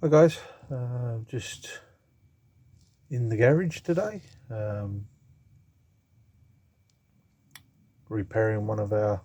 Hi guys, just in the garage today, repairing one of our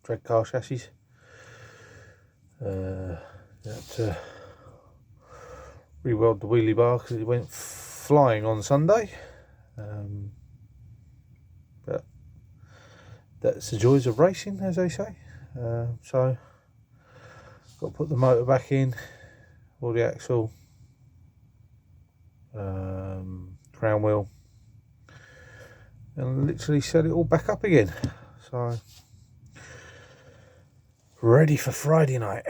drag car chassis. Had to re-weld the wheelie bar because it went flying on Sunday, but that's the joys of racing, as they say. So got to put the motor back in, all the axle, crown wheel, and literally set it all back up again. So ready for Friday night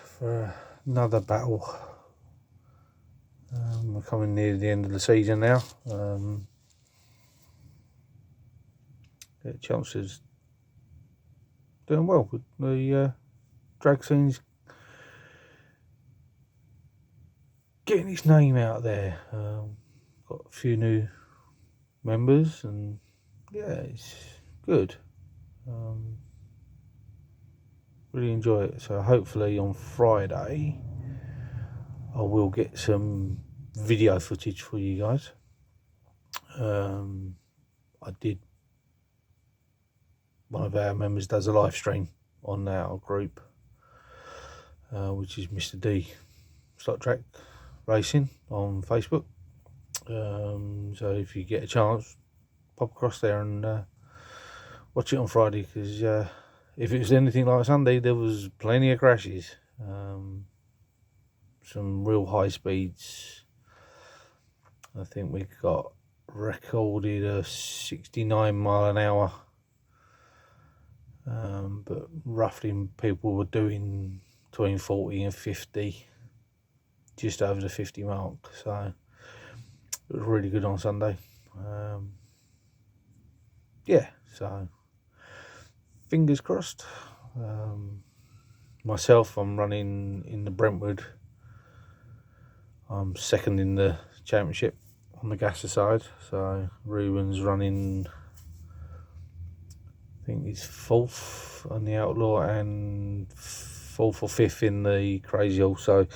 for another battle. We're coming near the end of the season now. Chelmsford's doing well with the drag scene's getting its name out there. Got a few new members, and yeah, it's good. Really enjoy it. So hopefully on Friday I will get some video footage for you guys. I did. One of our members does a live stream on our group, which is Mr. D Slot Track Racing on Facebook. So if you get a chance, pop across there and watch it on Friday, because if it was anything like Sunday, there was plenty of crashes, some real high speeds. I think we got recorded a 69 mile an hour, but roughly people were doing between 40 and 50, just over the 50 mark. So it was really good on Sunday. Yeah, so fingers crossed. Myself, I'm running in the Brentwood. I'm second in the championship on the Gasser side. So Ruben's running, I think he's fourth on the Outlaw and fourth or fifth in the Crazy Horse. So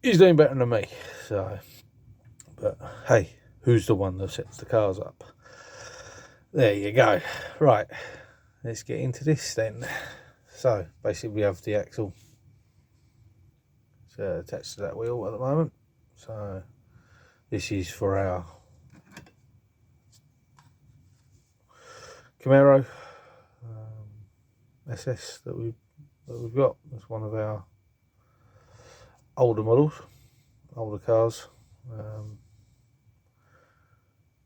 he's doing better than me. So, but hey, who's the one that sets the cars up? There you go. Right, let's get into this then. So basically we have the axle attached to that wheel at the moment. So this is for our Camaro SS that we've got. That's one of our older models, older cars.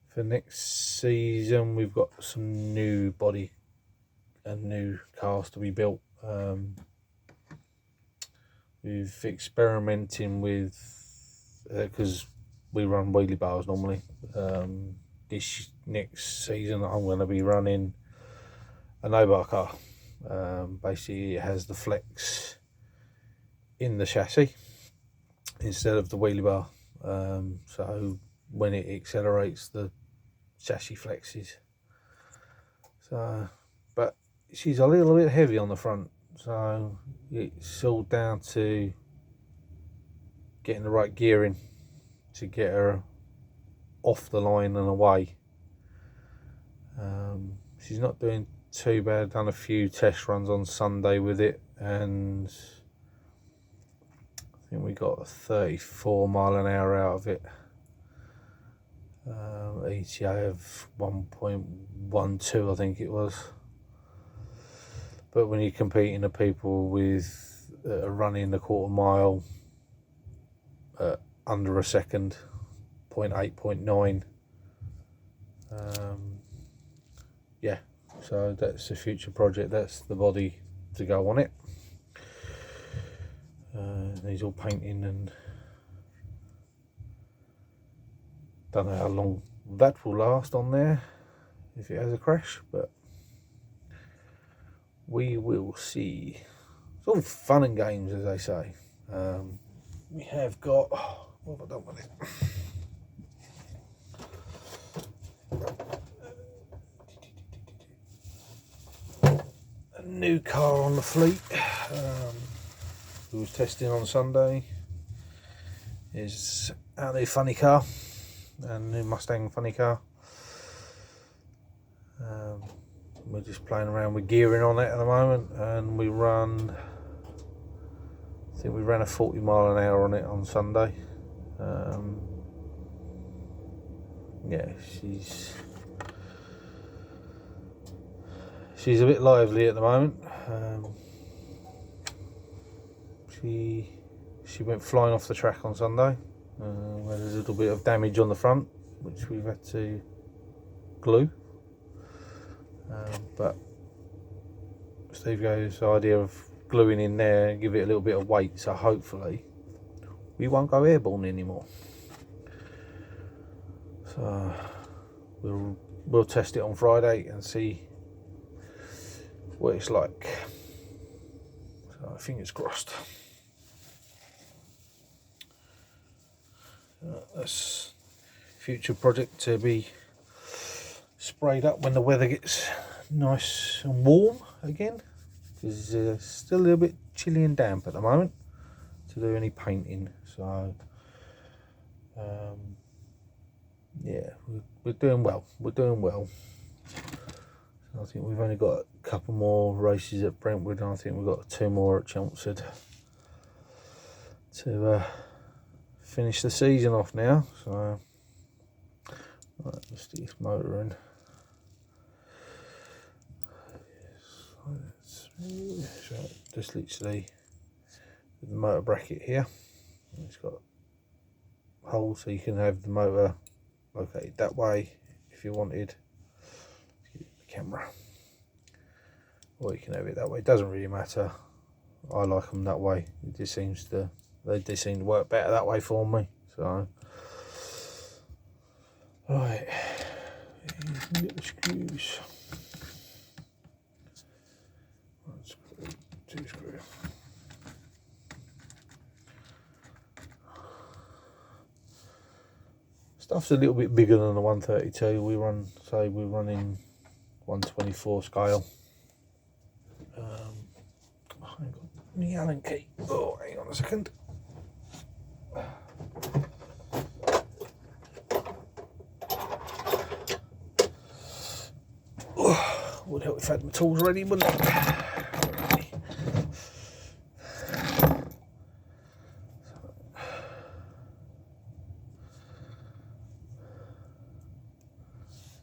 For next season we've got some new body and new cars to be built. We've experimenting with, because we run wheelie bars normally. This next season I'm going to be running a no-bar car. Basically it has the flex in the chassis instead of the wheelie bar. So when it accelerates, the chassis flexes. So, but she's a little bit heavy on the front, so it's all down to getting the right gearing to get her off the line and away. She's not doing too bad. Done a few test runs on Sunday with it, and I think we got a 34 mile an hour out of it. ETA of 1.12, I think it was. But when you're competing to people with running the quarter mile under a second, 0.8, 0.9, yeah, so that's a future project. That's the body to go on it. Needs all painting, and don't know how long that will last on there if it has a crash, but we will see. It's all fun and games, as they say. We have got, what have I done with it? A new car on the fleet. We was testing on Sunday. is our new funny car, and new Mustang funny car. We're just playing around with gearing on it at the moment, and we run, I think we ran a 40 mile an hour on it on Sunday. Yeah, she's a bit lively at the moment. She went flying off the track on Sunday. Had a little bit of damage on the front, which we've had to glue. But Steve goes the idea of gluing in there and give it a little bit of weight, so hopefully we won't go airborne anymore. So we'll test it on Friday and see what it's like. So fingers crossed. That's future project to be sprayed up when the weather gets nice and warm again, because it's still a little bit chilly and damp at the moment to do any painting. So yeah, we're doing well. I think we've only got a couple more races at Brentwood, and I think we've got 2 more at Chelmsford to finish the season off now. So right, let's stick this motor in. So just literally with the motor bracket here, it's got holes so you can have the motor located that way if you wanted. The camera, or you can have it that way. It doesn't really matter. I like them that way. It just seems to work better that way for me. So right, you can get the screws. 1 screw, 2 screws. Stuff's a little bit bigger than the 132. We're running 124 scale. I ain't got the Allen key. Oh, hang on a second. Would help if I had my tools ready, wouldn't it?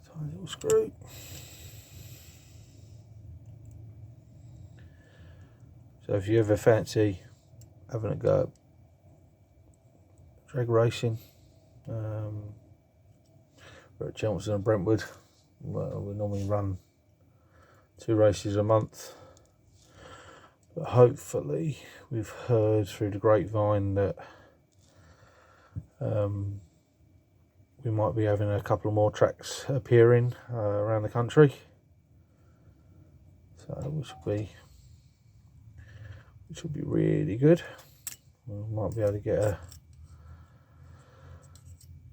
Tighten little screw. So if you ever fancy having a go at drag racing, we're at Chelmsford and Brentwood. Well, we normally run 2 races a month, but hopefully we've heard through the grapevine that we might be having a couple of more tracks appearing around the country, so which will be really good. We might be able to get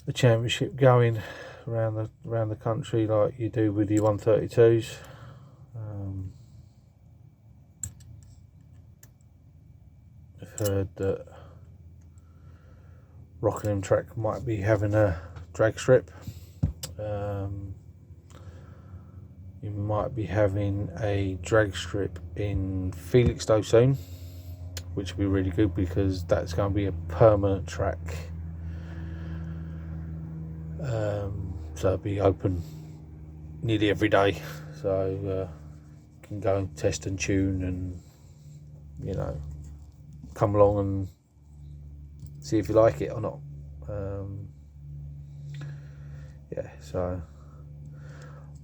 a championship going around the country like you do with your 132s. I've heard that Rockingham track might be having a drag strip. You might be having a drag strip in Felixstowe soon, which will be really good because that's going to be a permanent track. So it'll be open nearly every day, so you can go and test and tune and, you know, come along and see if you like it or not. Yeah, so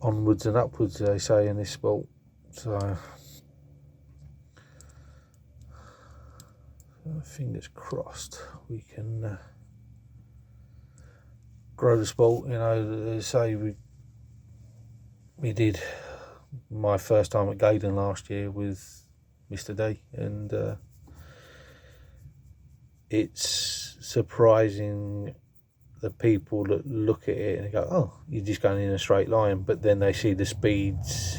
onwards and upwards, they say in this sport. So fingers crossed we can grow the sport. You know, they say we did my first time at Gaydon last year with Mr. D, and it's surprising the people that look at it and go, oh, you're just going in a straight line, but then they see the speeds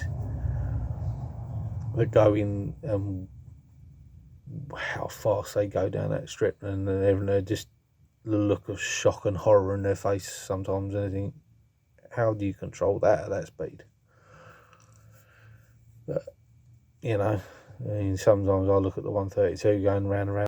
that go in and how fast they go down that strip, and they're just the look of shock and horror in their face sometimes, and I think, how do you control that at that speed? But, you know, I mean, sometimes I look at the 132 going round and round